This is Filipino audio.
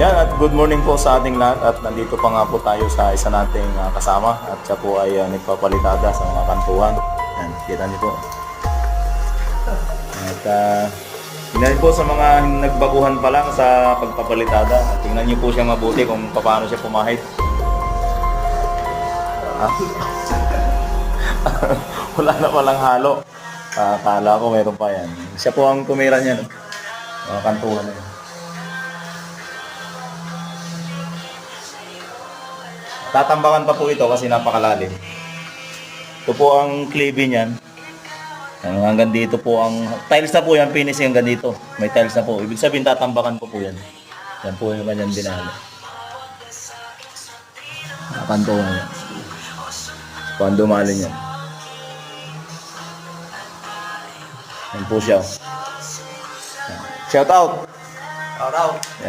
Yan, at good morning po sa ating lahat, at nandito pa nga po tayo sa isa nating kasama, at siya po ay nagpapalitada sa mga kantuhan. Yan, kita niyo po. At tingnan po sa mga nagbaguhan pa lang sa pagpapalitada. At tingnan niyo po siya mabuti kung paano siya pumahid. Wala na palang halo. Akala ko meron pa yan. Siya po ang tumira niya. Mga kantuhan na yan. Tatambakan pa po ito kasi napakalalim. Ito po ang clave niyan. Hanggang dito po ang tiles na po yan, finishing hanggang dito. May tiles na po. Ibig sabihin tatambakan po yan. Yan po yung kanyang binalo. Kantuhan yan. Kung dumalin yan. Yan po siya. Shout out! Shout out! Yan.